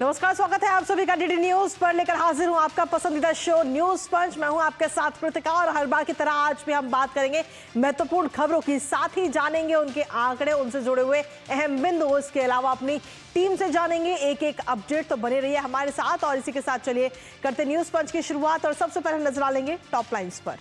नमस्कार, स्वागत है आप सभी का डीडी न्यूज पर। लेकर हाजिर हूं आपका पसंदीदा शो न्यूज पंच। मैं हूं आपके साथ कृतिका और हर बार की तरह आज भी हम बात करेंगे महत्वपूर्ण खबरों की, साथ ही जानेंगे उनके आंकड़े, उनसे जुड़े हुए अहम बिंदु। इसके अलावा अपनी टीम से जानेंगे एक एक अपडेट। तो बने रहिए हमारे साथ और इसी के साथ चलिए करते न्यूज पंच की शुरुआत। और सबसे पहले नजर डालेंगे टॉप लाइन्स पर।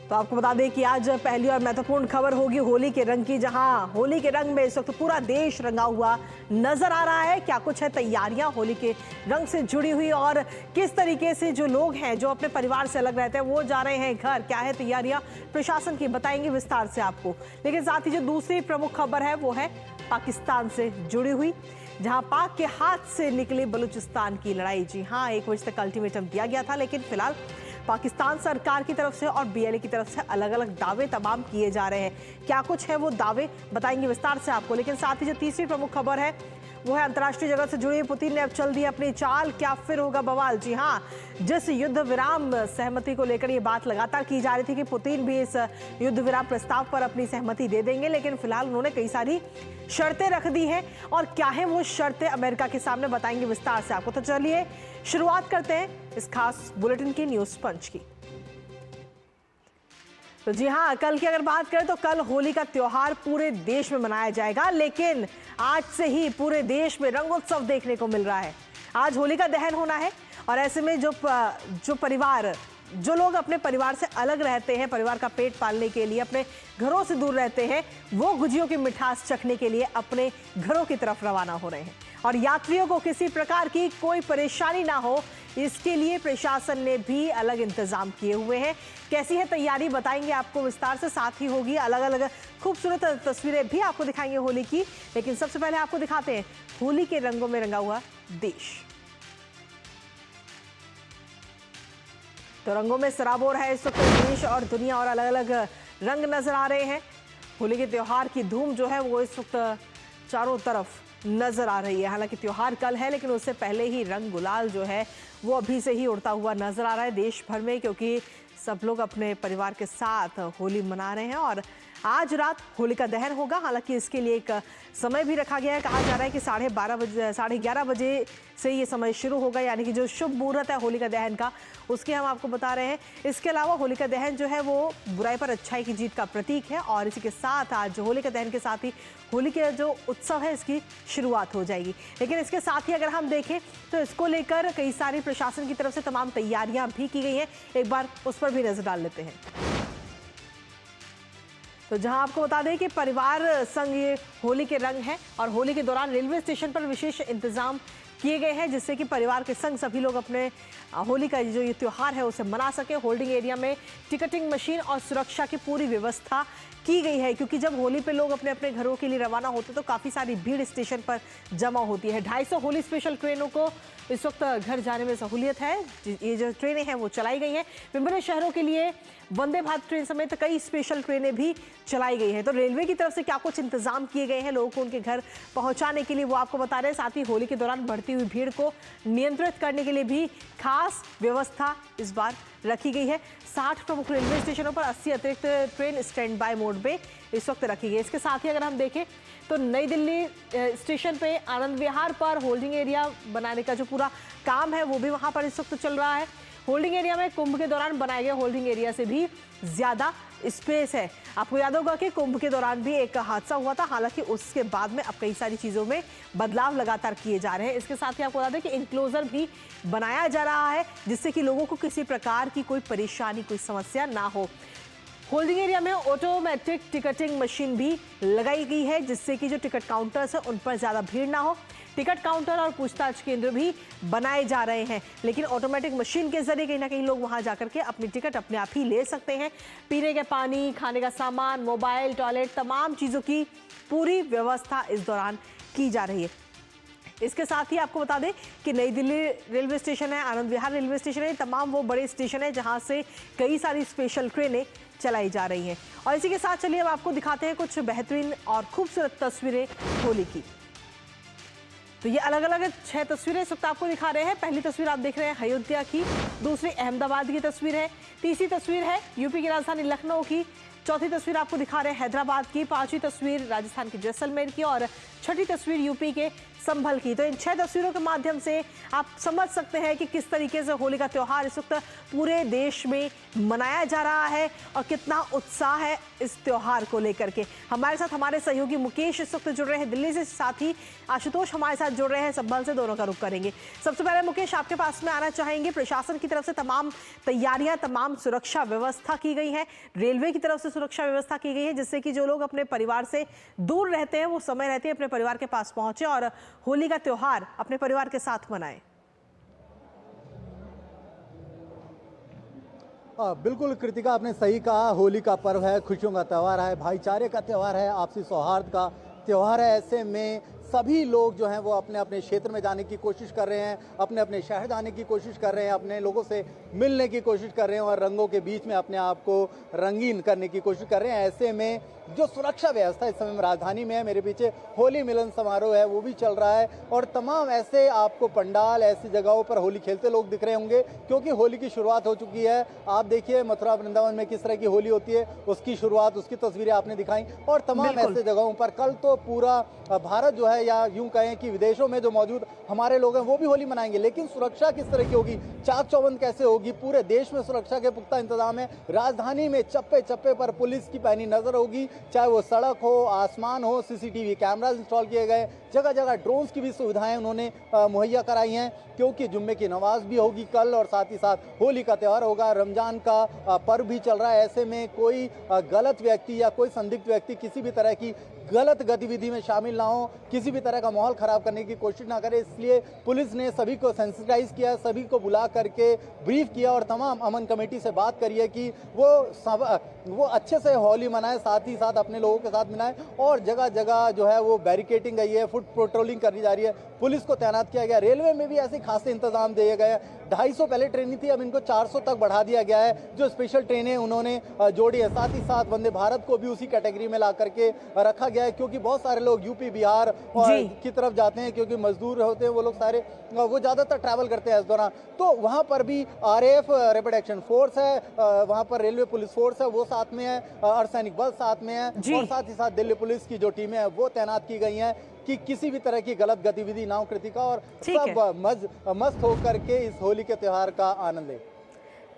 तो आपको बता दें कि आज पहली और महत्वपूर्ण खबर होगी होली के रंग की, जहां होली के रंग में इस वक्त पूरा देश रंगा हुआ नजर आ रहा है। क्या कुछ है तैयारियां होली के रंग से जुड़ी हुई, और किस तरीके से जो लोग हैं जो अपने परिवार से अलग रहते हैं वो जा रहे हैं घर, क्या है तैयारियां प्रशासन की, बताएंगे विस्तार से आपको। लेकिन साथ ही जो दूसरी प्रमुख खबर है वो है पाकिस्तान से जुड़ी हुई, जहां पाक के हाथ से निकली बलूचिस्तान की लड़ाई। जी हां, 1 बजे तक अल्टीमेटम दिया गया था, लेकिन फिलहाल पाकिस्तान सरकार की तरफ से और बीएलए की तरफ से अलग अलग दावे तमाम किए जा रहे हैं। क्या कुछ है वो दावे, बताएंगे विस्तार से आपको। लेकिन साथ ही जो तीसरी प्रमुख खबर है वो है अंतर्राष्ट्रीय जगत से जुड़ी। पुतिन ने अब चल दी अपनी चाल, क्या फिर होगा बवाल। जी हाँ, जिस युद्ध विराम सहमति को लेकर ये बात लगातार की जा रही थी कि पुतिन भी इस युद्ध विराम प्रस्ताव पर अपनी सहमति दे देंगे, लेकिन फिलहाल उन्होंने कई सारी शर्तें रख दी हैं। और क्या है वो शर्तें अमेरिका के सामने, बताएंगे विस्तार से आपको। तो चलिए शुरुआत करते हैं इस खास बुलेटिन की, न्यूज पंच की। तो जी हाँ, कल की अगर बात करें तो कल होली का त्योहार पूरे देश में मनाया जाएगा, लेकिन आज से ही पूरे देश में रंगोत्सव देखने को मिल रहा है। आज होली का दहन होना है और ऐसे में जो लोग अपने परिवार से अलग रहते हैं, परिवार का पेट पालने के लिए अपने घरों से दूर रहते हैं, वो गुजियों की मिठास चखने के लिए अपने घरों की तरफ रवाना हो रहे हैं। और यात्रियों को किसी प्रकार की कोई परेशानी ना हो, इसके लिए प्रशासन ने भी अलग इंतजाम किए हुए हैं। कैसी है तैयारी, बताएंगे आपको विस्तार से। साथ ही होगी अलग अलग खूबसूरत तस्वीरें भी आपको दिखाएंगे होली की। लेकिन सबसे पहले आपको दिखाते हैं होली के रंगों में रंगा हुआ देश। तो रंगों में सराबोर है इस वक्त देश और दुनिया, और अलग अलग रंग नजर आ रहे हैं। होली के त्योहार की धूम जो है वो इस वक्त चारों तरफ नजर आ रही है। हालांकि त्योहार कल है, लेकिन उससे पहले ही रंग गुलाल जो है वो अभी से ही उड़ता हुआ नजर आ रहा है देश भर में, क्योंकि सब लोग अपने परिवार के साथ होली मना रहे हैं। और आज रात होली का दहन होगा। हालांकि इसके लिए एक समय भी रखा गया है। कहा जा रहा है कि 11:30 बजे से ये समय शुरू होगा, यानी कि जो शुभ मुहूर्त है होली का दहन का, उसके हम आपको बता रहे हैं। इसके अलावा होली का दहन जो है वो बुराई पर अच्छाई की जीत का प्रतीक है। और इसी के साथ आज होली का दहन के साथ ही होली के जो उत्सव है इसकी शुरुआत हो जाएगी। लेकिन इसके साथ ही अगर हम देखें तो इसको लेकर कई सारी प्रशासन की तरफ से तमाम तैयारियां भी की गई हैं। एक बार उस पर भी नजर डाल लेते हैं। तो जहां आपको बता दें कि परिवार संग ये होली के रंग है, और होली के दौरान रेलवे स्टेशन पर विशेष इंतजाम किए गए हैं, जिससे कि परिवार के संग सभी लोग अपने होली का जो ये त्यौहार है उसे मना सके। होल्डिंग एरिया में टिकटिंग मशीन और सुरक्षा की पूरी व्यवस्था की गई है, क्योंकि जब होली पे लोग अपने अपने घरों के लिए रवाना होते तो काफ़ी सारी भीड़ स्टेशन पर जमा होती है। 250 होली स्पेशल ट्रेनों को इस वक्त घर जाने में सहूलियत है। ये जो ट्रेनें हैं वो चलाई गई हैं। विभिन्न शहरों के लिए वंदे भारत ट्रेन समेत कई स्पेशल ट्रेनें भी चलाई गई हैं। तो रेलवे की तरफ से क्या कुछ इंतजाम किए गए हैं लोगों को उनके घर पहुंचाने के लिए, वो आपको बता रहे हैं। साथ ही होली के दौरान बढ़ती हुई भीड़ को नियंत्रित करने के लिए भी खास व्यवस्था इस बार रखी गई है। 60 प्रमुख रेलवे स्टेशनों पर 80 अतिरिक्त ट्रेन स्टैंड बाय मोड पे इस वक्त रखी गई है। इसके साथ ही अगर हम देखें तो नई दिल्ली स्टेशन पे आनंद विहार पर होल्डिंग एरिया बनाने का जो पूरा काम है वो भी वहां पर इस वक्त चल रहा है। होल्डिंग एरिया में कुंभ के दौरान बनाए गए होल्डिंग एरिया से भी ज्यादा स्पेस है। आपको याद होगा कि कुंभ के दौरान भी एक हादसा हुआ था, हालांकि उसके बाद में अब कई सारी चीजों में बदलाव लगातार किए जा रहे हैं। इसके साथ ही आपको बता दें कि इंक्लोजर भी बनाया जा रहा है, जिससे कि लोगों को किसी प्रकार की कोई परेशानी, कोई समस्या ना हो। होल्डिंग एरिया में ऑटोमेटिक टिकटिंग मशीन भी लगाई गई है, जिससे कि जो टिकट काउंटर्स है उन पर ज्यादा भीड़ ना हो। टिकट काउंटर और पूछताछ केंद्र भी बनाए जा रहे हैं, लेकिन ऑटोमेटिक मशीन के जरिए कहीं ना कहीं लोग वहां जाकर के अपनी टिकट अपने आप ही ले सकते हैं। पीने के पानी, खाने का सामान, मोबाइल, टॉयलेट, तमाम चीजों की पूरी व्यवस्था इस दौरान की जा रही है। इसके साथ ही आपको बता दें कि नई दिल्ली रेलवे स्टेशन है, आनंद विहार रेलवे स्टेशन है, तमाम वो बड़े स्टेशन है जहां से कई सारी स्पेशल ट्रेनें चलाई जा रही हैं। और इसी के साथ चलिए अब आपको दिखाते हैं कुछ बेहतरीन और खूबसूरत तस्वीरें होली की। तो ये अलग अलग 6 तस्वीरें इस वक्त आपको दिखा रहे हैं। पहली तस्वीर आप देख रहे हैं अयोध्या की, दूसरी अहमदाबाद की तस्वीर है, तीसरी तस्वीर है यूपी की राजधानी लखनऊ की, चौथी तस्वीर आपको दिखा रहे हैं हैदराबाद की, पांचवी तस्वीर राजस्थान के जैसलमेर की और छठी तस्वीर यूपी के संभल की। तो इन 6 तस्वीरों के माध्यम से आप समझ सकते हैं कि किस तरीके से होली का त्योहार इस वक्त पूरे देश में मनाया जा रहा है और कितना उत्साह है इस त्योहार को लेकर के। हमारे साथ हमारे सहयोगी मुकेश इस वक्त जुड़ रहे हैं दिल्ली से, साथ ही आशुतोष हमारे साथ जुड़ रहे हैं संभल से। दोनों का रुख करेंगे। सबसे पहले मुकेश, आपके पास में आना चाहेंगे। प्रशासन की तरफ से तमाम तैयारियां, तमाम सुरक्षा व्यवस्था की गई है, रेलवे की तरफ से सुरक्षा व्यवस्था की गई है, जिससे कि जो लोग अपने परिवार से दूर रहते हैं वो समय रहते अपने परिवार के पास पहुंचे और होली का त्योहार अपने परिवार के साथ मनाएं। बिल्कुल कृतिका, आपने सही कहा। होली का पर्व है, खुशियों का त्यौहार है, भाईचारे का त्यौहार है, आपसी सौहार्द का त्यौहार है। ऐसे में सभी लोग जो हैं वो अपने अपने क्षेत्र में जाने की कोशिश कर रहे हैं, अपने अपने शहर जाने की कोशिश कर रहे हैं, अपने लोगों से मिलने की कोशिश कर रहे हैं और रंगों के बीच में अपने आप को रंगीन करने की कोशिश कर रहे हैं। ऐसे में जो सुरक्षा व्यवस्था इस समय राजधानी में है, मेरे पीछे होली मिलन समारोह है वो भी चल रहा है और तमाम ऐसे आपको पंडाल, ऐसी जगहों पर होली खेलते लोग दिख रहे होंगे क्योंकि होली की शुरुआत हो चुकी है। आप देखिए मथुरा वृंदावन में किस तरह की होली होती है, उसकी शुरुआत, उसकी तस्वीरें आपने दिखाई और तमाम ऐसे जगहों पर कल तो पूरा भारत जो है, या यूं कहें कि विदेशों में जो मौजूद हमारे लोग हैं वो भी होली मनाएंगे। लेकिन सुरक्षा किस तरह की होगी, चाक चौबंद कैसे होगी, पूरे देश में सुरक्षा के पुख्ता इंतजाम है। राजधानी में चप्पे चप्पे पर पुलिस की पैनी नजर होगी, चाहे वो सड़क हो, आसमान हो, सीसीटीवी कैमरास इंस्टॉल किए गए, जगह जगह ड्रोन्स की भी सुविधाएं उन्होंने मुहैया कराई हैं क्योंकि जुम्मे की नमाज भी होगी कल और साथ ही साथ होली का त्यौहार होगा, रमजान का पर्व भी चल रहा है। ऐसे में कोई गलत व्यक्ति या कोई संदिग्ध व्यक्ति किसी भी तरह की गलत गतिविधि में शामिल ना हो, किसी भी तरह का माहौल खराब करने की कोशिश ना करे, इसलिए पुलिस ने सभी को सेंसिटाइज किया, सभी को बुला करके ब्रीफ किया और तमाम अमन कमेटी से बात करी है कि वो अच्छे से होली मनाए, साथ ही साथ अपने लोगों के साथ मनाए और जगह जगह जो है वो बैरिकेटिंग गई है, फुट पेट्रोलिंग करी जा रही है, पुलिस को तैनात किया गया। रेलवे में भी ऐसे खासे इंतजाम दिए गए हैं। 250 पहले ट्रेनें थी, अब इनको 400 तक बढ़ा दिया गया है, जो स्पेशल ट्रेनें उन्होंने जोड़ी है। साथ ही साथ वंदे भारत को भी उसी कैटेगरी में ला करके रखा गया है क्योंकि बहुत सारे लोग यूपी, बिहार और की तरफ जाते हैं क्योंकि मजदूर होते हैं वो लोग सारे, वो ज़्यादातर ट्रैवल करते हैं इस दौरान। तो वहाँ पर भी RAF रैपिड एक्शन फोर्स है, वहाँ पर रेलवे पुलिस फोर्स है वो साथ में है, अर्धसैनिक बल साथ में है और साथ ही साथ दिल्ली पुलिस की जो टीमें हैं वो तैनात की गई हैं कि किसी भी तरह की गलत गतिविधि ना हो कृतिका, और सब मस्त होकर के इस होली के त्योहार का आनंद ले।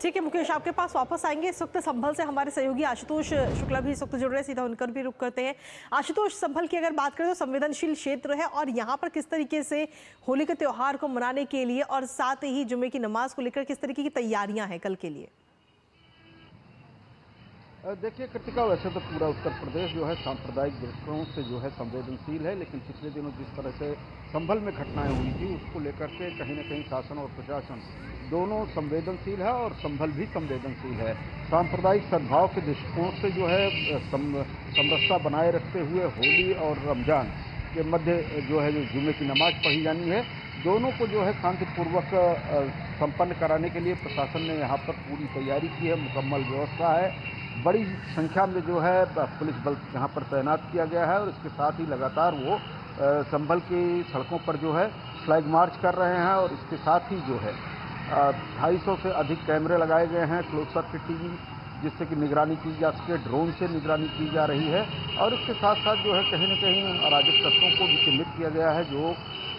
ठीक है मुकेश, आपके पास वापस आएंगे। इस वक्त संभल से हमारे सहयोगी आशुतोष शुक्ला भी इस वक्त जुड़ रहे हैं, सीधा उनकर भी रुख करते हैं। आशुतोष, संभल की अगर बात करें तो संवेदनशील क्षेत्र है और यहाँ पर किस तरीके से होली के त्योहार को मनाने के लिए और साथ ही जुम्मे की नमाज को लेकर किस तरीके की तैयारियां हैं कल के लिए? देखिए कृतिका, वैसे तो पूरा उत्तर प्रदेश जो है सांप्रदायिक दृष्टिकोण से जो है संवेदनशील है, लेकिन पिछले दिनों जिस तरह से संभल में घटनाएं हुई थी उसको लेकर के कहीं न कहीं शासन और प्रशासन दोनों संवेदनशील है और संभल भी संवेदनशील है। सांप्रदायिक सद्भाव के दृष्टिकोण से जो है समरसता बनाए रखते हुए होली और रमजान के मध्य जो है जो जुम्मे की नमाज पढ़ी जानी है, दोनों को जो है शांतिपूर्वक संपन्न कराने के लिए प्रशासन ने यहाँ पर पूरी तैयारी की है, मुकम्मल व्यवस्था है। बड़ी संख्या में जो है पुलिस बल यहाँ पर तैनात किया गया है और इसके साथ ही लगातार वो संभल की सड़कों पर जो है फ्लैग मार्च कर रहे हैं और इसके साथ ही जो है 250 से अधिक कैमरे लगाए गए हैं, क्लोज सर्किट टीवी, जिससे कि निगरानी की जा सके, ड्रोन से निगरानी की जा रही है और इसके साथ साथ जो है कहीं न कहीं उन अराजक तत्वों को भी चिन्हित किया गया है जो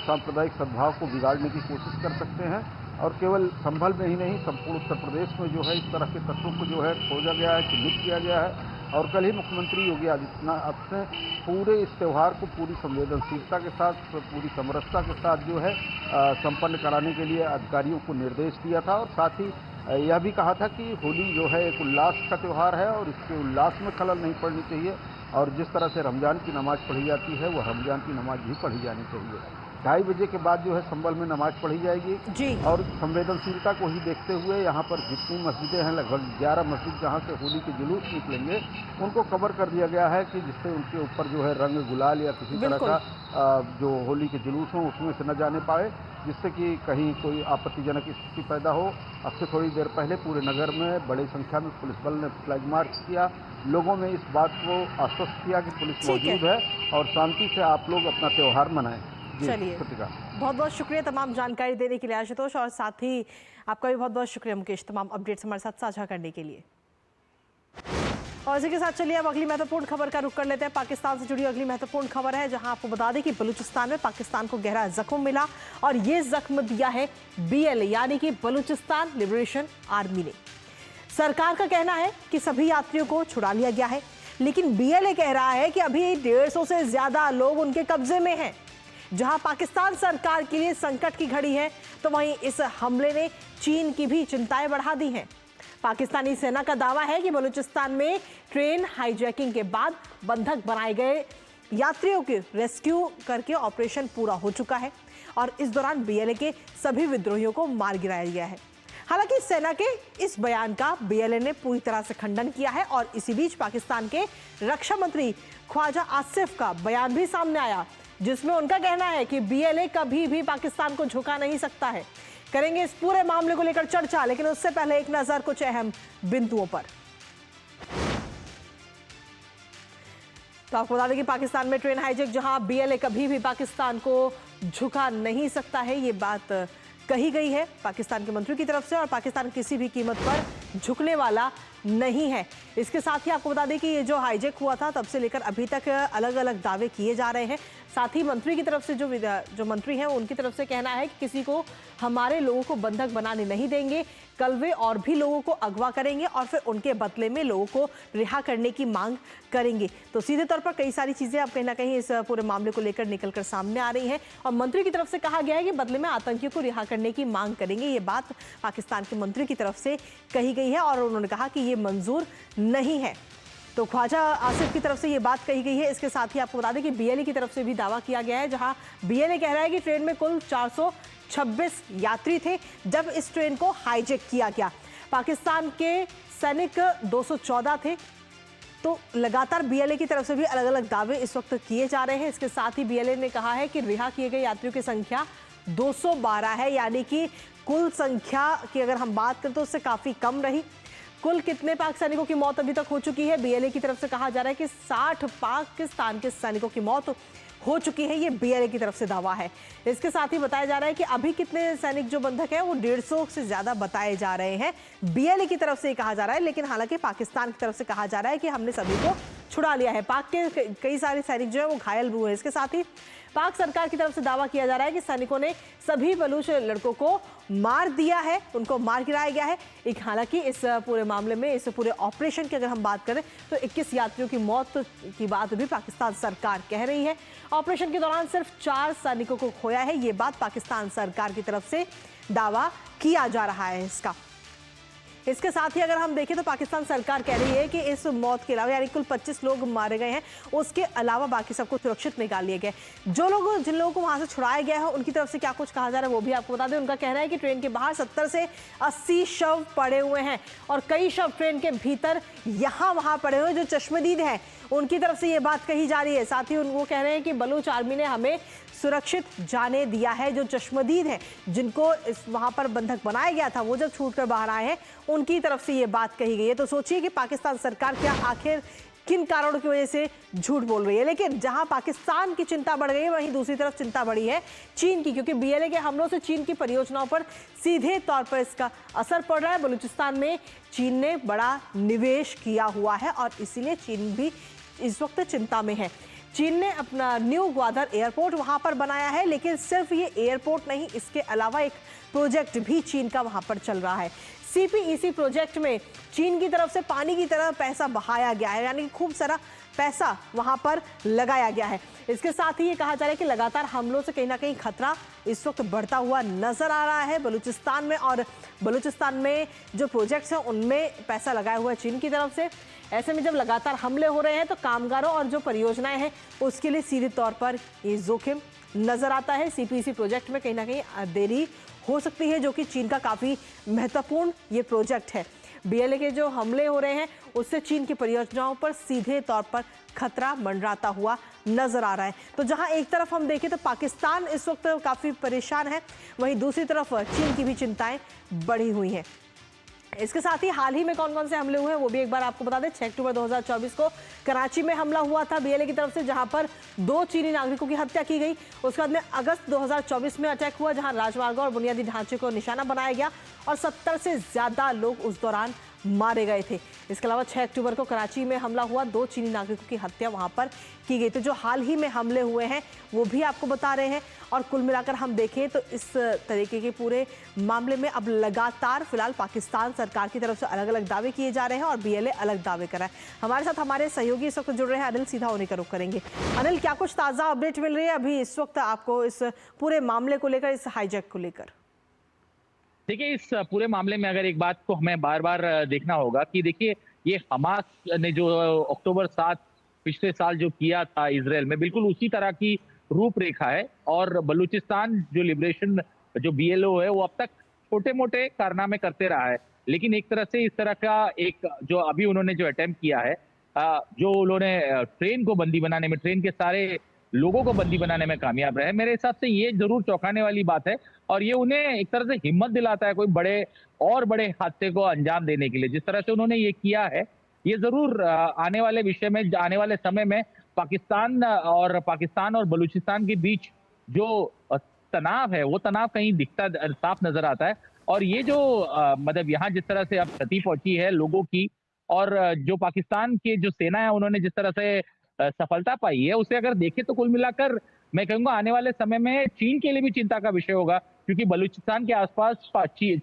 सांप्रदायिक सद्भाव को बिगाड़ने की कोशिश कर सकते हैं। और केवल संभल में ही नहीं, संपूर्ण उत्तर प्रदेश में जो है इस तरह के तत्वों को जो है खोजा गया है, चिन्हित किया गया है और कल ही मुख्यमंत्री योगी आदित्यनाथ ने पूरे इस त्यौहार को पूरी संवेदनशीलता के साथ, पूरी समरसता के साथ जो है संपन्न कराने के लिए अधिकारियों को निर्देश दिया था और साथ ही यह भी कहा था कि होली जो है एक उल्लास का त्यौहार है और इसके उल्लास में खलल नहीं पड़नी चाहिए और जिस तरह से रमजान की नमाज पढ़ी जाती है वह रमजान की नमाज भी पढ़ी जानी चाहिए। 2:30 बजे के बाद जो है संभल में नमाज पढ़ी जाएगी जी। और संवेदनशीलता को ही देखते हुए यहाँ पर जितनी मस्जिदें हैं, लगभग 11 मस्जिद जहाँ से होली के जुलूस निकलेंगे उनको कवर कर दिया गया है कि जिससे उनके ऊपर जो है रंग गुलाल या किसी तरह का जो होली के जुलूस हो उसमें से न जाने पाए, जिससे कि कहीं कोई आपत्तिजनक स्थिति पैदा हो। अब से थोड़ी देर पहले पूरे नगर में बड़ी संख्या में पुलिस बल ने फ्लैग मार्च किया, लोगों में इस बात को आश्वस्त किया कि पुलिस मौजूद है और शांति से आप लोग अपना त्यौहार मनाएं। चलिए, बहुत बहुत शुक्रिया तमाम जानकारी देने के लिए आशुतोष, और साथ ही आपका भी बहुत बहुत शुक्रिया मुकेश, तमाम अपडेट्स हमारे साथ साझा करने के लिए। और इसी के साथ चलिए अब अगली महत्वपूर्ण खबर का रुख कर लेते हैं। पाकिस्तान से जुड़ी अगली महत्वपूर्ण खबर है, जहां आपको बता दें कि बलूचिस्तान में पाकिस्तान को गहरा जख्म मिला और ये जख्म दिया है BLA यानी कि बलूचिस्तान लिबरेशन आर्मी ने। सरकार का कहना है कि सभी यात्रियों को छुड़ा लिया गया है, लेकिन BLA कह रहा है कि अभी 150 से ज्यादा लोग उनके कब्जे में हैं। जहां पाकिस्तान सरकार के लिए संकट की घड़ी है, तो वहीं इस हमले ने चीन की भी चिंताएं बढ़ा दी हैं। पाकिस्तानी सेना का दावा है कि बलूचिस्तान में ट्रेन हाईजैकिंग के बाद बंधक बनाए गए यात्रियों के रेस्क्यू करके ऑपरेशन पूरा हो चुका है और इस दौरान BLA के सभी विद्रोहियों को मार गिराया गया है। हालांकि सेना के इस बयान का BLA ने पूरी तरह से खंडन किया है और इसी बीच पाकिस्तान के रक्षा मंत्री ख्वाजा आसिफ का बयान भी सामने आया, जिसमें उनका कहना है कि BLA कभी भी पाकिस्तान को झुका नहीं सकता है। करेंगे इस पूरे मामले को लेकर चर्चा, लेकिन उससे पहले एक नजर कुछ अहम बिंदुओं पर। तो आपको बता दें कि पाकिस्तान में ट्रेन हाईजैक, जहां BLA कभी भी पाकिस्तान को झुका नहीं सकता है, ये बात कही गई है पाकिस्तान के मंत्री की तरफ से, और पाकिस्तान किसी भी कीमत पर झुकने वाला नहीं है। इसके साथ ही आपको बता दें कि ये जो हाईजैक हुआ था तब से लेकर अभी तक अलग अलग दावे किए जा रहे हैं। साथ ही मंत्री की तरफ से जो मंत्री हैं उनकी तरफ से कहना है कि किसी को हमारे लोगों को बंधक बनाने नहीं देंगे, कल वे और भी लोगों को अगवा करेंगे और फिर उनके बदले में लोगों को रिहा करने की मांग करेंगे। तो सीधे तौर पर कई सारी चीजें अब कहीं ना कहीं इस पूरे मामले को लेकर निकलकर सामने आ रही हैं और मंत्री की तरफ से कहा गया है कि बदले में आतंकियों को रिहा करने की मांग करेंगे। ये बात पाकिस्तान के मंत्री की तरफ से कही गई है और उन्होंने कहा कि ये मंजूर नहीं है। तो ख्वाजा आसिफ की तरफ से ये बात कही गई है। इसके साथ ही आपको बता दें कि BLA की तरफ से भी दावा किया गया है, जहां BLA कह रहा है कि ट्रेन में कुल 426 यात्री थे जब इस ट्रेन को हाईजैक किया गया। पाकिस्तान के सैनिक 214 थे। तो लगातार BLA की तरफ से भी अलग अलग दावे इस वक्त किए जा रहे हैं। इसके साथ ही BLA ने कहा है कि रिहा किए गए यात्रियों की संख्या 212 है, यानी कि कुल संख्या की अगर हम बात करें तो उससे काफी कम रही। कुल कितने पाक सैनिकों की मौत अभी तक हो चुकी है? BLA की तरफ से कहा जा रहा है कि 60 पाकिस्तान के सैनिकों की मौत हो चुकी है। ये BLA की तरफ से दावा है। इसके साथ ही बताया जा रहा है कि अभी कितने सैनिक जो बंधक हैं वो 150 से ज्यादा बताए जा रहे हैं। BLA की तरफ से ये कहा जा रहा है, लेकिन हालांकि पाकिस्तान की तरफ से कहा जा रहा है कि हमने सभी को छुड़ा लिया है। पाक के कई सारे सैनिक जो है वो घायल भी हुए हैं। इसके साथ ही पाक सरकार की तरफ से दावा किया जा रहा है कि सैनिकों ने सभी बलूच लड़कों को मार दिया है, उनको मार गिराया गया है। एक हालांकि इस पूरे मामले में, इस पूरे ऑपरेशन की अगर हम बात करें तो 21 यात्रियों की मौत की बात भी पाकिस्तान सरकार कह रही है। ऑपरेशन के दौरान सिर्फ 4 सैनिकों को खोया है, ये बात पाकिस्तान सरकार की तरफ से दावा किया जा रहा है इसका। इसके साथ ही अगर हम देखें तो पाकिस्तान सरकार कह रही है कि इस मौत के अलावा यानी कुल 25 लोग मारे गए हैं, उसके अलावा बाकी सबको सुरक्षित निकाल लिए गए। जिन लोगों को वहां से छुड़ाया गया है उनकी तरफ से क्या कुछ कहा जा रहा है वो भी आपको बता दें। उनका कहना है कि ट्रेन के बाहर 70 से 80 शव पड़े हुए हैं और कई शव ट्रेन के भीतर यहाँ वहां पड़े हुए जो चश्मदीद हैं, उनकी तरफ से ये बात कही जा रही है। साथ ही वो कह रहे हैं कि बलूच आर्मी ने हमें सुरक्षित जाने दिया है। जो चश्मदीद हैं जिनको इस वहां पर बंधक बनाया गया था, वो जब छूटकर बाहर आए हैं उनकी तरफ से ये बात कही गई है। तो सोचिए कि पाकिस्तान सरकार क्या आखिर किन कारणों की वजह से झूठ बोल रही है। लेकिन जहां पाकिस्तान की चिंता बढ़ गई है, वहीं दूसरी तरफ चिंता बढ़ी है चीन की, क्योंकि BLA के हमलों से चीन की परियोजनाओं पर सीधे तौर पर इसका असर पड़ रहा है। बलूचिस्तान में चीन ने बड़ा निवेश किया हुआ है और इसीलिए चीन भी इस वक्त चिंता में है। चीन ने अपना न्यू ग्वादर एयरपोर्ट वहां पर बनाया है, लेकिन सिर्फ ये एयरपोर्ट नहीं, इसके अलावा एक प्रोजेक्ट भी चीन का वहां पर चल रहा है। CPEC प्रोजेक्ट में चीन की तरफ से पानी की तरह पैसा बहाया गया है, यानी कि खूब सारा पैसा वहां पर लगाया गया है। इसके साथ ही ये कहा जा रहा है कि लगातार हमलों से कहीं ना कहीं खतरा इस वक्त बढ़ता हुआ नजर आ रहा है बलूचिस्तान में, और बलूचिस्तान में जो प्रोजेक्ट्स हैं उनमें पैसा लगाया हुआ है चीन की तरफ से। ऐसे में जब लगातार हमले हो रहे हैं तो कामगारों और जो परियोजनाएं हैं उसके लिए सीधे तौर पर ये जोखिम नजर आता है। CPEC प्रोजेक्ट में कहीं ना कहीं देरी हो सकती है, जो कि चीन का काफी महत्वपूर्ण ये प्रोजेक्ट है। BLA के जो हमले हो रहे हैं उससे चीन की परियोजनाओं पर सीधे तौर पर खतरा मंडराता हुआ नजर आ रहा है। तो जहां एक तरफ हम देखें तो पाकिस्तान इस वक्त काफी परेशान है, वहीं दूसरी तरफ चीन की भी चिंताएं बढ़ी हुई हैं। इसके साथ ही हाल ही में कौन कौन से हमले हुए हैं वो भी एक बार आपको बता दें। 6 अक्टूबर 2024 को कराची में हमला हुआ था BLA की तरफ से, जहां पर 2 चीनी नागरिकों की हत्या की गई। उसके बाद में अगस्त 2024 में अटैक हुआ, जहां राजमार्गों और बुनियादी ढांचे को निशाना बनाया गया और 70 से ज्यादा लोग उस दौरान मारे गए थे। इसके अलावा 6 अक्टूबर को कराची में हमला हुआ, 2 चीनी नागरिकों की हत्या वहां पर की गई। तो जो हाल ही में हमले हुए हैं वो भी आपको बता रहे हैं। और कुल मिलाकर हम देखें तो इस तरीके के पूरे मामले में अब लगातार फिलहाल पाकिस्तान सरकार की तरफ से अलग अलग दावे किए जा रहे हैं और बीएलए अलग दावे कर रहा है। हमारे साथ हमारे सहयोगी इस वक्त जुड़ रहे हैं, अनिल, सीधा उन्हीं का रुख करेंगे। अनिल, क्या कुछ ताज़ा अपडेट मिल रही है अभी इस वक्त आपको इस पूरे मामले को लेकर, इस हाईजैक को लेकर? देखिए, इस पूरे मामले में अगर एक बात को हमें बार बार देखना होगा कि देखिए, ये हमास ने जो अक्टूबर 7 पिछले साल जो किया था इजराइल में, बिल्कुल उसी तरह की रूपरेखा है। और बलूचिस्तान जो लिबरेशन जो बीएलओ है वो अब तक छोटे मोटे कारनामे करते रहा है, लेकिन एक तरह से इस तरह का एक जो अभी उन्होंने जो अटेम्प्ट किया है, जो उन्होंने ट्रेन को बंदी बनाने में, ट्रेन के सारे लोगों को बंदी बनाने में कामयाब रहे, मेरे हिसाब से ये जरूर चौंकाने वाली बात है। और ये उन्हें एक तरह से हिम्मत दिलाता है कोई बड़े हादसे को अंजाम देने के लिए। जिस तरह से उन्होंने ये किया है, ये जरूर आने वाले समय में पाकिस्तान और बलूचिस्तान के बीच जो तनाव है, वो तनाव कहीं दिखता साफ नजर आता है। और ये जो मतलब यहाँ जिस तरह से अब क्षति पहुंची है लोगों की, और जो पाकिस्तान की जो सेना है उन्होंने जिस तरह से सफलता पाई है, उसे अगर देखें तो कुल मिलाकर मैं कहूंगा आने वाले समय में चीन के लिए भी चिंता का विषय होगा, क्योंकि बलूचिस्तान के आसपास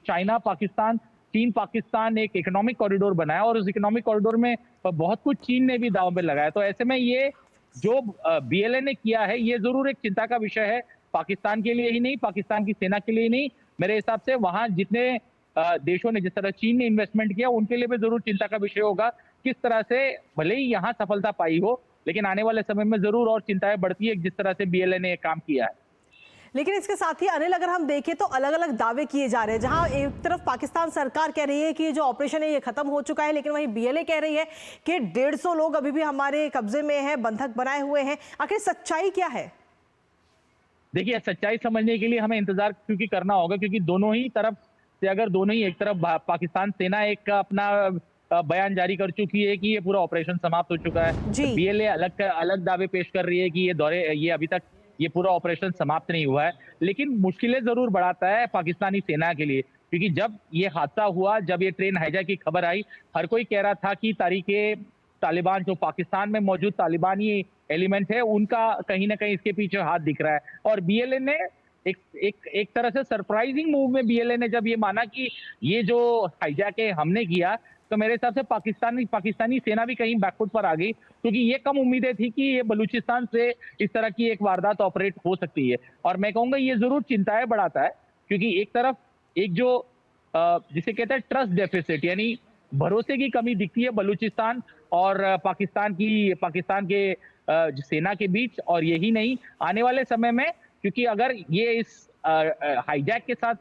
चाइना पाकिस्तान, चीन पाकिस्तान एक इकोनॉमिक कॉरिडोर बनाया और उस इकोनॉमिक कॉरिडोर में बहुत कुछ चीन ने भी दांव पे लगाया। तो ऐसे में ये जो बीएलए ने किया है, ये जरूर एक चिंता का विषय है, पाकिस्तान के लिए ही नहीं, पाकिस्तान की सेना के लिए ही नहीं, मेरे हिसाब से वहां जितने देशों ने, जिस तरह चीन ने इन्वेस्टमेंट किया, उनके लिए भी जरूर चिंता का विषय होगा। किस तरह से भले ही यहाँ सफलता पाई हो, लेकिन आने वाले समय में जरूर और चिंताएं बढ़ती है जिस तरह से बीएलए ने काम किया है। लेकिन इसके साथ ही अनिल, अगर हम देखें तो अलग अलग दावे किए जा रहे हैं। जहां एक तरफ पाकिस्तान सरकार कह रही है कि जो ऑपरेशन है ये खत्म हो चुका है, लेकिन वहीं बीएलए कह रही है कि 150 लोग अभी भी हमारे कब्जे में हैं, बंधक बनाए हुए हैं। आखिर सच्चाई क्या है? देखिए, सच्चाई समझने के लिए हमें इंतजार क्योंकि करना होगा, क्योंकि दोनों ही तरफ से, अगर दोनों ही, एक तरफ पाकिस्तान सेना एक अपना बयान जारी कर चुकी है कि ये पूरा ऑपरेशन समाप्त हो चुका है, बीएलए अलग दावे पेश कर रही है कि ये अभी तक ये पूरा ऑपरेशन समाप्त नहीं हुआ है। लेकिन मुश्किलें जरूर बढ़ाता है पाकिस्तानी सेना के लिए, क्योंकि जब ये हादसा हुआ, जब ये ट्रेन हाईजैक की खबर आई, हर कोई कह रहा था कि तारीखे तालिबान, जो पाकिस्तान में मौजूद तालिबानी एलिमेंट है, उनका कहीं ना कहीं इसके पीछे हाथ दिख रहा है। और बीएलए ने एक तरह से सरप्राइजिंग मूव में बीएलए ने जब ये माना कि ये जो हाईजैक है हमने किया, तो मेरे हिसाब से पाकिस्तानी सेना भी कहीं बैकफुट पर आ गई, क्योंकि ये कम उम्मीदें थी कि ये बलूचिस्तान से इस तरह की एक वारदात ऑपरेट हो सकती है। और मैं कहूंगा ये जरूर चिंताएं बढ़ाता है, क्योंकि एक तरफ एक जो जिसे कहते हैं ट्रस्ट डेफिसिट, यानी भरोसे की कमी दिखती है बलूचिस्तान और पाकिस्तान के सेना के बीच। और यही नहीं, आने वाले समय में, क्योंकि अगर ये इस हाईजैक के साथ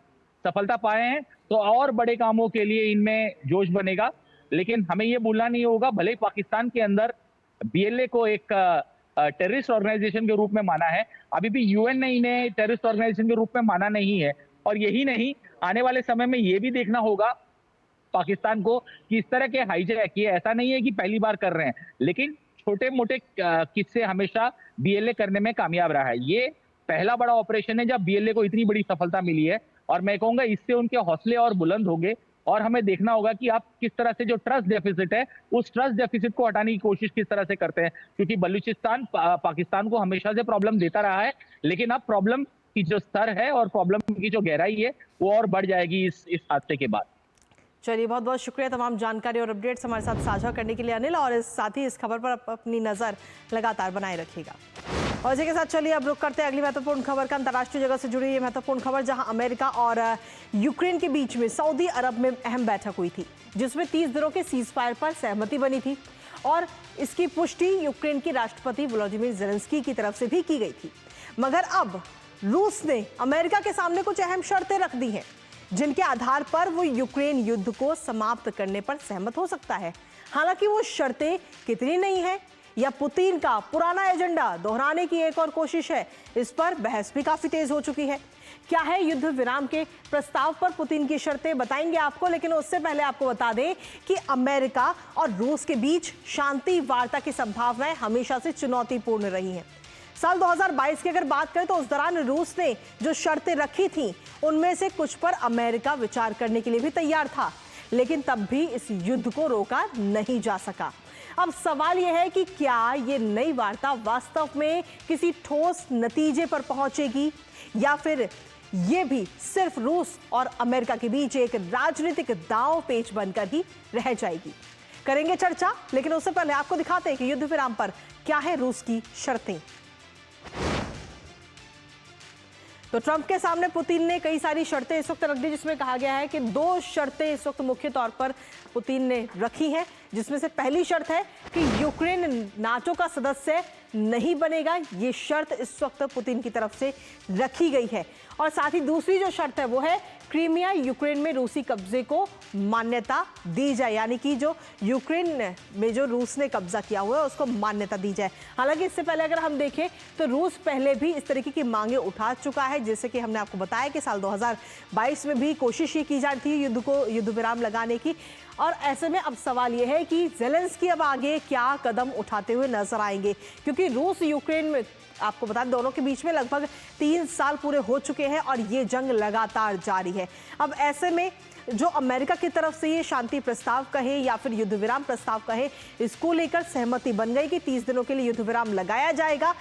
सफलता पाए हैं तो और बड़े कामों के लिए इनमें जोश बनेगा। लेकिन हमें ये भूलना नहीं होगा, भले ही पाकिस्तान के अंदर बीएलए को एक टेररिस्ट ऑर्गेनाइजेशन के रूप में माना है, अभी भी यूएन ने इन्हें टेररिस्ट ऑर्गेनाइजेशन के रूप में माना नहीं है। और यही नहीं, आने वाले समय में ये भी देखना होगा पाकिस्तान को कि इस तरह के हाईजैक, ये ऐसा नहीं है कि पहली बार कर रहे हैं, लेकिन छोटे मोटे किस्से हमेशा बीएलए करने में कामयाब रहा है। ये पहला बड़ा ऑपरेशन है जब बीएलए को इतनी बड़ी सफलता मिली है, और मैं कहूंगा इससे उनके हौसले और बुलंद होंगे। और हमें देखना होगा कि आप किस तरह से जो ट्रस्ट डेफिसिट है, उस ट्रस्ट डेफिसिट को हटाने की कोशिश किस तरह से करते हैं, क्योंकि बलूचिस्तान पाकिस्तान को हमेशा से प्रॉब्लम देता रहा है, लेकिन अब प्रॉब्लम की जो स्तर है और प्रॉब्लम की जो गहराई है वो और बढ़ जाएगी इस हादसे के बाद। चलिए, बहुत बहुत शुक्रिया तमाम जानकारी और अपडेट्स हमारे साथ साझा करने के लिए अनिल, और साथ ही इस खबर पर अपनी नजर लगातार बनाए रखिएगा। और इसी के साथ चलिए अब रुक करते हैं अगली महत्वपूर्ण खबर का। अंतर्राष्ट्रीय जगत से जुड़ी ये महत्वपूर्ण खबर, जहां अमेरिका और यूक्रेन के बीच में सऊदी अरब में अहम बैठक हुई थी, जिसमें 30 दिनों के सीज फायर पर सहमति बनी थी। और इसकी पुष्टि यूक्रेन के राष्ट्रपति व्लादिमीर ज़ेलेंस्की की तरफ से भी की गई थी। मगर अब रूस ने अमेरिका के सामने कुछ अहम शर्तें रख दी हैं, जिनके आधार पर वो यूक्रेन युद्ध को समाप्त करने पर सहमत हो सकता है। हालांकि वो शर्तें कितनी नहीं है, या पुतिन का पुराना एजेंडा दोहराने की एक और कोशिश है, इस पर बहस भी काफी तेज हो चुकी है। क्या है युद्ध विराम के प्रस्ताव पर पुतिन की शर्तें, बताएंगे आपको। लेकिन उससे पहले आपको बता दें कि अमेरिका और रूस के बीच शांति वार्ता की संभावनाएं हमेशा से चुनौतीपूर्ण रही हैं। साल 2022 की अगर बात करें तो उस दौरान रूस ने जो शर्तें रखी थी, उनमें से कुछ पर अमेरिका विचार करने के लिए भी तैयार था। लेकिन तब भी इस युद्ध को रोका नहीं जा सका। अब सवाल यह है कि क्या ये नई वार्ता वास्तव में किसी ठोस नतीजे पर पहुंचेगी या फिर ये भी सिर्फ रूस और अमेरिका के बीच एक राजनीतिक दांव पेच बनकर ही रह जाएगी। करेंगे चर्चा, लेकिन उससे पहले आपको दिखाते हैं कि युद्ध विराम पर क्या है रूस की शर्तें। तो ट्रंप के सामने पुतिन ने कई सारी शर्तें इस वक्त रख दी, जिसमें कहा गया है कि 2 शर्तें इस वक्त मुख्य तौर पर पुतिन ने रखी हैं, जिसमें से पहली शर्त है कि यूक्रेन नाटो का सदस्य नहीं बनेगा। ये शर्त इस वक्त पुतिन की तरफ से रखी गई है। और साथ ही दूसरी जो शर्त है वो है क्रीमिया यूक्रेन में रूसी कब्जे को मान्यता दी जाए, यानी कि जो यूक्रेन में जो रूस ने कब्जा किया हुआ है उसको मान्यता दी जाए। हालांकि इससे पहले अगर हम देखें तो रूस पहले भी इस तरीके की मांगे उठा चुका है, जैसे कि हमने आपको बताया कि साल 2022 में भी कोशिश ये की जाती है युद्ध विराम लगाने की। और ऐसे में अब सवाल यह है कि ज़ेलेंस्की अब आगे क्या कदम उठाते हुए नजर आएंगे, क्योंकि रूस यूक्रेन में आपको बता दें दोनों के बीच में लगभग 3 साल पूरे हो चुके हैं और ये जंग लगातार जारी है। अब ऐसे में जो अमेरिका की तरफ से ये शांति प्रस्ताव कहे या फिर युद्ध विराम प्रस्ताव कहे, इसको लेकर सहमति बन गई कि 30 दिनों के लिए युद्ध विराम लगाया जाएगा।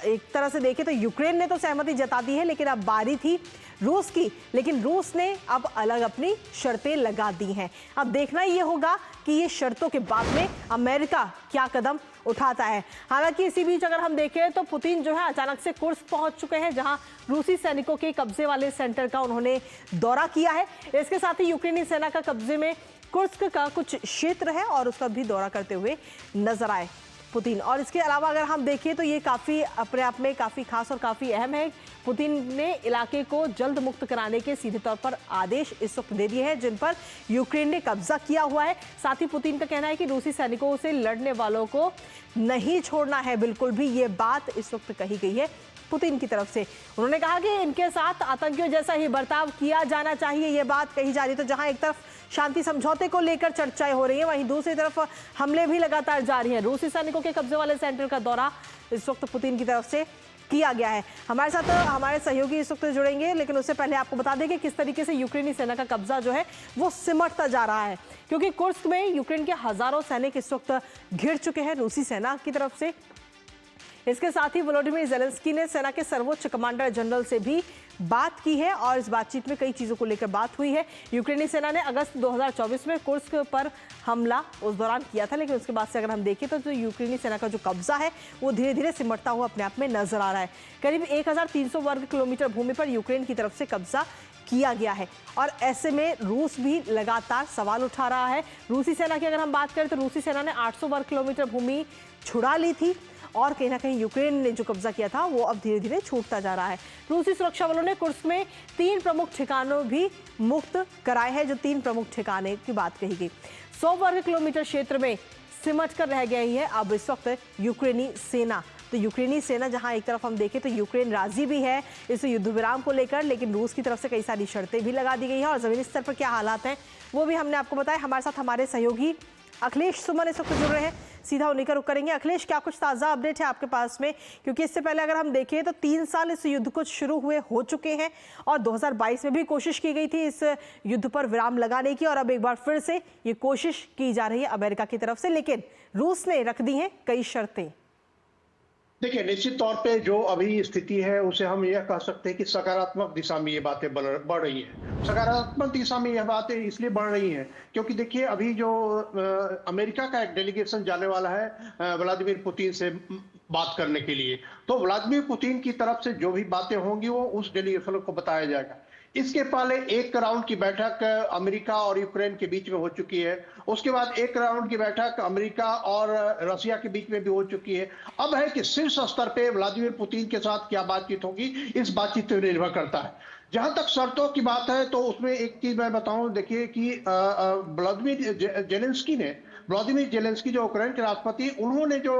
एक तरह से देखें तो यूक्रेन ने तो सहमति जता दी है, लेकिन अब बारी थी रूस की, लेकिन रूस ने अब अलग अपनी शर्तें लगा दी हैं। अब देखना ये होगा कि ये शर्तों के बाद में अमेरिका क्या कदम उठाता है। हालांकि इसी बीच अगर हम देखें तो पुतिन जो है अचानक से कुर्स्क पहुंच चुके हैं, जहां रूसी सैनिकों के कब्जे वाले सेंटर का उन्होंने दौरा किया है। इसके साथ ही यूक्रेनी सेना का कब्जे में कुर्स्क का कुछ क्षेत्र है और उसका भी दौरा करते हुए नजर आए पुतिन। और इसके अलावा अगर हम देखें तो ये काफ़ी अपने आप में काफ़ी खास और काफ़ी अहम है। पुतिन ने इलाके को जल्द मुक्त कराने के सीधे तौर पर आदेश इस वक्त दे दिए हैं, जिन पर यूक्रेन ने कब्जा किया हुआ है। साथ ही पुतिन का कहना है कि रूसी सैनिकों से लड़ने वालों को नहीं छोड़ना है, बिल्कुल भी ये बात इस वक्त कही गई है पुतिन की तरफ से। उन्होंने कहा कि इनके साथ आतंकियों जैसा ही बर्ताव किया जाना चाहिए, ये बात कही जा रही। तो जहां एक तरफ शांति समझौते को लेकर चर्चाएं हो रही हैं, वहीं दूसरी तरफ हमले भी लगातार जारी हैं। रूसी सैनिकों के कब्जे वाले सेंटर का दौरा इस वक्त पुतिन की तरफ से किया गया है। हमारे साथ हमारे सहयोगी इस वक्त जुड़ेंगे, लेकिन उससे पहले आपको बता दें कि किस तरीके से यूक्रेनी सेना का कब्जा जो है वो सिमटता जा रहा है, क्योंकि कुर्स्क में यूक्रेन के हजारों सैनिक इस वक्त घिर चुके हैं रूसी सेना की तरफ से। इसके साथ ही वोलोडिमिर ज़ेलेंस्की ने सेना के सर्वोच्च कमांडर जनरल से भी बात की है और इस बातचीत में कई चीज़ों को लेकर बात हुई है। यूक्रेनी सेना ने अगस्त 2024 में कुर्स्क पर हमला उस दौरान किया था, लेकिन उसके बाद से अगर हम देखें तो जो यूक्रेनी सेना का जो कब्जा है वो धीरे धीरे सिमटता हुआ अपने आप में नजर आ रहा है। करीब 1300 वर्ग किलोमीटर भूमि पर यूक्रेन की तरफ से कब्जा किया गया है और ऐसे में रूस भी लगातार सवाल उठा रहा है। रूसी सेना की अगर हम बात करें तो रूसी सेना ने 800 वर्ग किलोमीटर भूमि छुड़ा ली थी और कहीं ना कहीं यूक्रेन ने जो कब्जा किया था वो अब धीरे धीरे छूटता जा रहा है। रूसी सुरक्षा बलों ने कुर्स्क में 3 प्रमुख ठिकानों भी मुक्त कराए हैं। जो 3 प्रमुख ठिकाने की बात कही गई, 100 वर्ग किलोमीटर क्षेत्र में सिमट कर रह गई है अब इस वक्त यूक्रेनी सेना। तो यूक्रेनी सेना जहां एक तरफ हम देखें तो यूक्रेन राजी भी है इस युद्ध विराम को लेकर, लेकिन रूस की तरफ से कई सारी शर्तें भी लगा दी गई हैं और जमीनी स्तर पर क्या हालात हैं वो भी हमने आपको बताया। हमारे साथ हमारे सहयोगी अखिलेश सुमन इस वक्त जुड़ रहे हैं, सीधा उन्हीं का रुख करेंगे। अखिलेश, क्या कुछ ताज़ा अपडेट है आपके पास में, क्योंकि इससे पहले अगर हम देखें तो 3 साल इस युद्ध को शुरू हुए हो चुके हैं और 2022 में भी कोशिश की गई थी इस युद्ध पर विराम लगाने की और अब एक बार फिर से ये कोशिश की जा रही है अमेरिका की तरफ से, लेकिन रूस ने रख दी हैं कई शर्तें। देखिए, निश्चित तौर पे जो अभी स्थिति है उसे हम यह कह सकते हैं कि सकारात्मक दिशा में ये बातें बढ़ रही हैं। सकारात्मक दिशा में यह बातें इसलिए बढ़ रही हैं क्योंकि देखिए अभी जो अमेरिका का एक डेलीगेशन जाने वाला है व्लादिमीर पुतिन से बात करने के लिए, तो व्लादिमीर पुतिन की तरफ से जो भी बातें होंगी वो उस डेलीगेशन को बताया जाएगा। इसके पहले एक राउंड की बैठक अमेरिका और यूक्रेन के बीच में हो चुकी है, उसके बाद एक राउंड की बैठक अमेरिका और रशिया के बीच में भी हो चुकी है। अब है कि शीर्ष स्तर पे व्लादिमीर पुतिन के साथ क्या बातचीत होगी, इस बातचीत पर निर्भर करता है। जहां तक शर्तों की बात है तो उसमें एक चीज मैं बताऊं, देखिए कि व्लादिमीर जेलेंस्की जो यूक्रेन के राष्ट्रपति, उन्होंने जो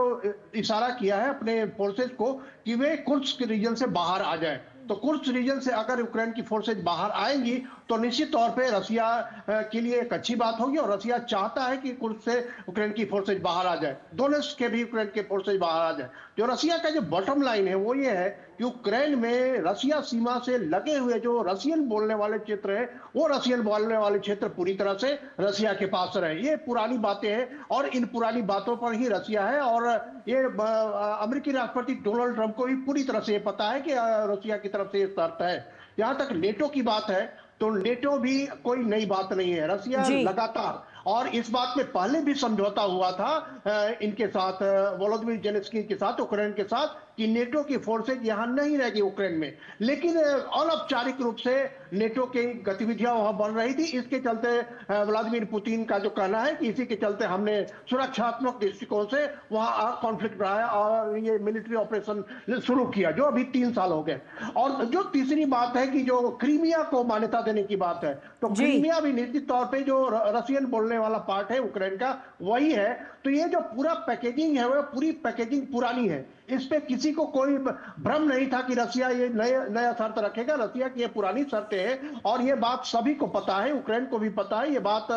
इशारा किया है अपने फोर्सेज को कि वे कुर्स्क रीजन से बाहर आ जाए। तो कुर्स्क रीजन से अगर यूक्रेन की फोर्सेज बाहर आएंगी तो निश्चित तौर पे रसिया के लिए एक अच्छी बात होगी, और रसिया चाहता है कि कुर्स से यूक्रेन की फोर्सेज बाहर आ जाए, डोनेट्स्क के भी यूक्रेन के फोर्सेज बाहर आ जाए। जो रसिया का जो बॉटम लाइन है वो ये है कि यूक्रेन में रसिया सीमा से लगे हुए जो रसियन बोलने वाले क्षेत्र है, वो रसियन बोलने वाले क्षेत्र पूरी तरह से रसिया के पास रहे। ये पुरानी बातें हैं और इन पुरानी बातों पर ही रसिया है, और ये अमेरिकी राष्ट्रपति डोनाल्ड ट्रंप को भी पूरी तरह से ये पता है कि रसिया की तरफ से ये शर्त है। जहां तक नेटो की बात है तो नेटो भी कोई नई बात नहीं है। रसिया लगातार, और इस बात में पहले भी समझौता हुआ था इनके साथ, वोलोदिमीर जेलेंस्की के साथ, यूक्रेन के साथ, कि नेटो की फोर्सेज यहां नहीं रहेगी यूक्रेन में, लेकिन अनौपचारिक रूप से नेटो की गतिविधियां वहां बढ़ रही थी। इसके चलते व्लादिमीर पुतिन का जो कहना है कि इसी के चलते हमने सुरक्षात्मक दृष्टिकोण से वहां कॉन्फ्लिक्ट बढ़ाया और ये मिलिट्री ऑपरेशन शुरू किया, जो अभी 3 साल हो गए। और जो तीसरी बात है कि जो क्रीमिया को मान्यता देने की बात है, तो क्रीमिया भी निश्चित तौर पर जो रसियन बोलने वाला पार्ट है यूक्रेन का वही है। तो ये जो पूरा पैकेजिंग है वो पूरी पैकेजिंग पुरानी है, इस पे किसी को कोई भ्रम नहीं था कि रसिया ये नया शर्त रखेगा। रसिया की ये पुरानी शर्तें हैं और ये बात सभी को पता है, यूक्रेन को भी पता है, ये बात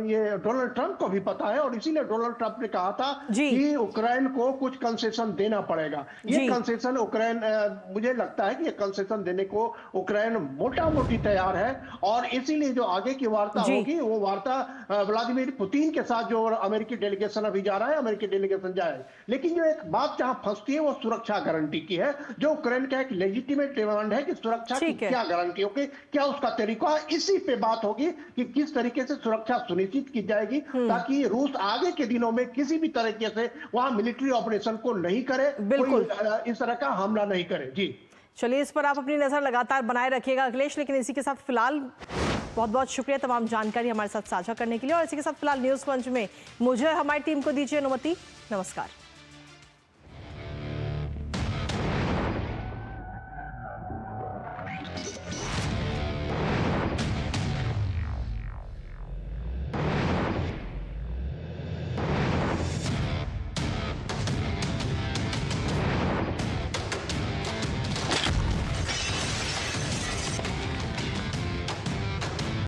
ये डोनाल्ड ट्रंप को भी पता है, और इसीलिए डोनाल्ड ट्रंप ने कहा था कि यूक्रेन को कुछ कंसेशन देना पड़ेगा। ये कंसेशन यूक्रेन, मुझे लगता है कि ये कंसेशन देने को यूक्रेन मोटा मोटी तैयार है, और इसीलिए जो आगे की वार्ता होगी वो वार्ता व्लादिमीर पुतिन के साथ, जो अमेरिकी डेलीगेशन अभी जा रहा है, अमेरिकी डेलीगेशन जाए। लेकिन जो एक बात जहां फंसती है वो सुरक्षा गारंटी की है, जो यूक्रेन का एक लेजिटिमेट डिमांड है कि सुरक्षा की क्या गारंटी होगी, क्या उसका तरीका है। इसी पे बात होगी कि किस तरीके से सुरक्षा सुनिश्चित की जाएगी, ताकि रूस आगे के दिनों में किसी भी तरीके से वहां मिलिट्री ऑपरेशन को नहीं करे, कोई इस तरह का हमला नहीं करे। जी चलिए, इस पर आप अपनी नजर लगातार बनाए रखिएगा अखिलेश, लेकिन इसी के साथ फिलहाल बहुत बहुत शुक्रिया तमाम जानकारी हमारे साथ साझा करने के लिए, और इसी के साथ फिलहाल न्यूज़ पंच में मुझे हमारी टीम को दीजिए अनुमति। नमस्कार।